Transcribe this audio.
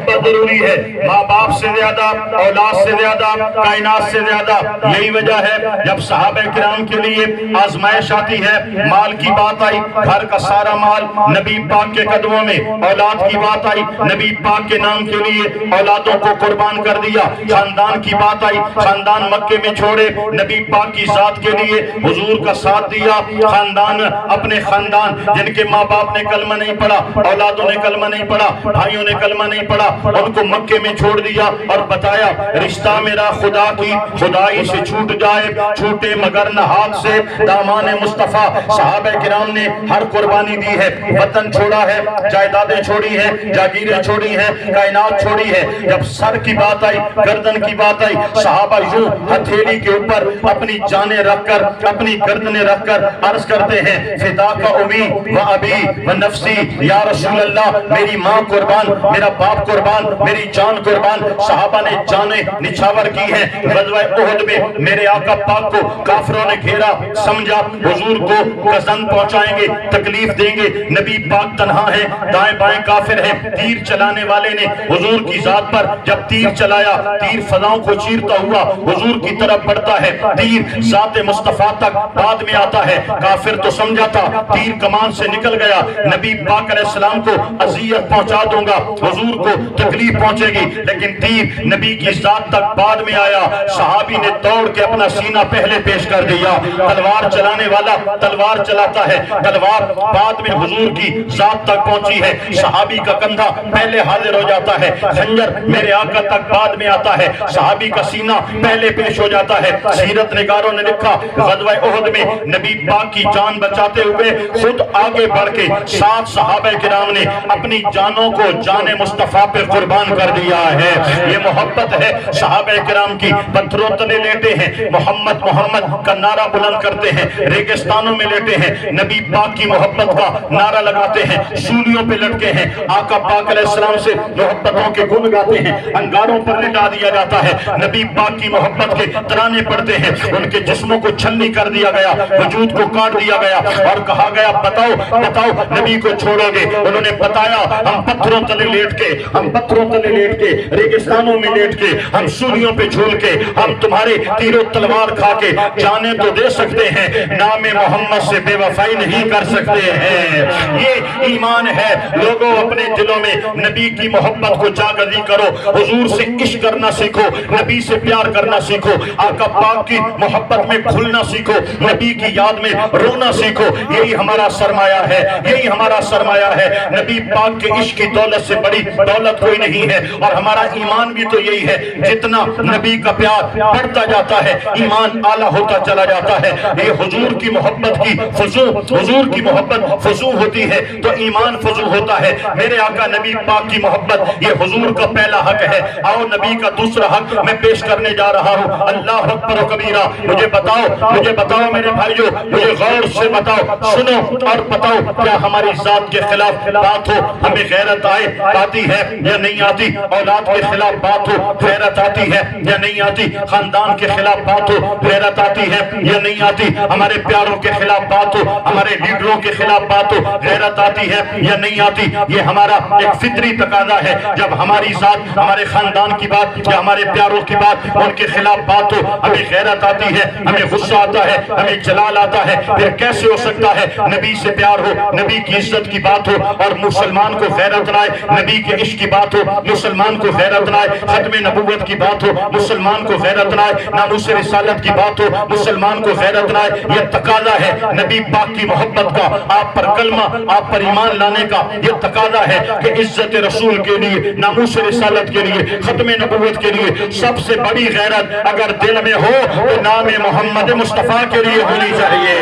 محبت ضروری ہے، ماں باپ سے زیادہ، اولاد سے زیادہ، کائنات سے زیادہ۔ یہی وجہ ہے جب صحابہ کرام کے لیے آزمائش آتی ہے، مال کی بات آئی، گھر کا سارا مال نبی پاک کے قدموں میں، اولاد کی بات آئی، نبی پاک کے نام کے لیے اولادوں کو قربان کر دیا، خاندان کی بات آئی، خاندان مکے میں چھوڑے، نبی پاک کی ذات کے لیے حضور کا ساتھ دیا، خاندان اپنے خاندان جن کے ماں باپ نے کلمہ نہیں پڑھا، اولادوں نے کلمہ نہیں پڑھا، بھائیوں نے کلمہ نہیں پڑھا، ان کو مکے میں چھوڑ دیا اور بتایا رشتہ میرا خدا کی خدائی سے چھوٹ جائے چھوٹے مگر نہ ہاتھ سے دامان مصطفیٰ۔ صحابہ کرام نے ہر قربانی دی ہے، وطن چھوڑا ہے، جائیدادیں چھوڑی ہیں، جاگیریں چھوڑی ہیں، کائنات چھوڑی ہے۔ جب سر کی بات آئی، گردن کی بات آئی، صحابہ یوں ہتھیلی کے اوپر اپنی جانیں رکھ کر، اپنی گردنیں رکھ کر عرض کرتے ہیں فداک امی و ابی و نفسی یا رسول اللہ، میری ماں قربان، میرا باپ قربان، میری جان قربان۔ صحابہ نے جانیں نچھاور کی ہیں۔ غزوہ احد میں میرے آقا پاک کو کافروں نے گھیرا، سمجھا حضور کو گزن پہنچائیں گے، تکلیف دیں گے، نبی پاک تنہا ہے، دائیں بائیں کافر ہیں۔ تیر چلانے والے نے حضور کی ذات پر جب تیر چلایا، تیر فضاؤں کو چیرتا ہوا حضور کی طرف بڑھتا ہے، تیر ذات مصطفیٰ تک بعد میں آتا ہے۔ کافر تو سمجھا تھا تیر کمان سے نکل گیا، نبی پاک علیہ السلام کو اذیت پہنچا دوں گا، حضور کو تکلیف پہنچے گی، لیکن تیر نبی کی ذات تک بعد میں آیا۔ صحابی نے دوڑ کے اپنا سینہ پہلے پیش کر دیا۔ تلوار چلانے والا تلوار چلاتا ہے، تلوار بعد میں حضور کی ذات تک پہنچی ہے، صحابی کا کندھا پہلے حاضر ہو جاتا ہے، خنجر میرے آقا تک بعد میں آتا ہے، صحابی کا سینہ پہلے پیش ہو جاتا ہے۔ سیرت نگاروں نے لکھا غزوہ احد میں نبی پاک کی جان بچاتے ہوئے خود آگے بڑھ کے 7 صحابہ کرام نے اپنی جانوں کو جان مصطفیٰ پہ قربان کر دیا ہے۔ یہ محبت ہے صحابہ کرام کی۔ پتھروں تلے لیٹے ہیں، محمد محمد کا نعرہ بلند کرتے ہیں، ریگستانوں میں لیٹے ہیں، نبی پاک کی محبت کا نعرہ لگاتے ہیں، سولیوں پہ لٹکے ہیں، آقا پاک علیہ السلام سے محبتوں کے گن گاتے ہیں، انگاروں پر لٹا دیا جاتا ہے، نبی پاک کی محبت کے ترانے پڑھتے ہیں، ان کے جسموں کو چھلنی کر دیا گیا، وجود کو کاٹ دیا گیا اور کہا گیا بتاؤ بتاؤ نبی کو چھوڑو گے؟ انہوں نے بتایا ہم پتھروں تلے لیٹ کے، ہم پتھروں تلے لیٹ کے، ریگستانوں میں لیٹ کے، ہم سولیوں پہ جھول کے، ہم تمہارے تیر و تلوار کھا کے جانیں تو دے سکتے ہیں، نام محمد سے بے وفائی نہیں کر سکتے ہیں۔ یہ ایمان ہے۔ لوگوں اپنے دلوں میں نبی کی محبت کو جاگزی کرو، حضور سے عشق کرنا سیکھو، نبی سے پیار کرنا سیکھو، آقا پاک کی محبت میں کھلنا سیکھو، نبی کی یاد میں رونا سیکھو۔ یہی ہمارا سرمایہ ہے، یہی ہمارا سرمایہ ہے۔ نبی پاک کے عشق کی دولت سے بڑی دولت کوئی نہیں ہے، اور ہمارا ایمان بھی تو یہی ہے۔ جتنا نبی کا پیار بڑھتا جاتا ہے، ایمان اعلیٰ ہوتا چلا جاتا ہے۔ یہ حضور کی محبت کی فضو، حضور کی محبت فضو ہوتی ہے تو ایمان فضو ہوتا ہے۔ میرے آقا نبی پاک کی محبت یہ حضور کا پہلا حق ہے۔ آؤ نبی کا دوسرا حق میں پیش کرنے جا رہا ہوں۔ اللہ اکبر و کبیرہ۔ مجھے بتاؤ میرے بھائیو، مجھے غور سے بتاؤ، سنو اور بتاؤ، کیا ہماری ذات کے خلاف بات ہو ہمیں غیرت آتی ہے یا نہیں آتی؟ اولاد کے خلاف بات ہو غیرت آتی ہے یا نہیں آتی؟ خاندان کے خلاف بات ہو غیرت آتی ہے یا نہیں آتی؟ ہمارے پیاروں کے خلاف بات ہو، ہمارے لیڈروں کے خلاف بات ہو غیرت آتی ہے یا نہیں آتی؟ یہ ہمارا ایک فطری تقاضا ہے۔ جب ہماری ذات، ہمارے خاندان کی بات یا ہمارے پیاروں کی بات، ان کے خلاف بات ہو ہمیں غیرت آتی ہے، ہمیں غصہ آتا ہے، ہمیں جلال آتا ہے۔ پھر کیسے ہو سکتا ہے نبی سے پیار ہو، نبی کی عزت کی بات ہو اور مسلمان کو غیرت نہ آئے؟ نبی کے عشق کی بات ہو، مسلمان کو غیرت نہ آئے؟ ختم نبوت کی بات ہو، مسلمان کو غیرت نہ آئے؟ ناموس رسالت کی بات ہو، مسلمان کو غیرت نہ آئے؟ یہ تقاضا ہے نبی پاک کی محبت کا، آپ پر کلمہ، آپ پر ایمان لانے کا یہ تقاضا ہے کہ عزت رسول کے لیے، ناموس رسالت کے لیے، ختم نبوت کے لیے سب سے بڑی غیرت اگر دل میں ہو تو نام محمد مصطفیٰ کے لیے ہونی چاہیے۔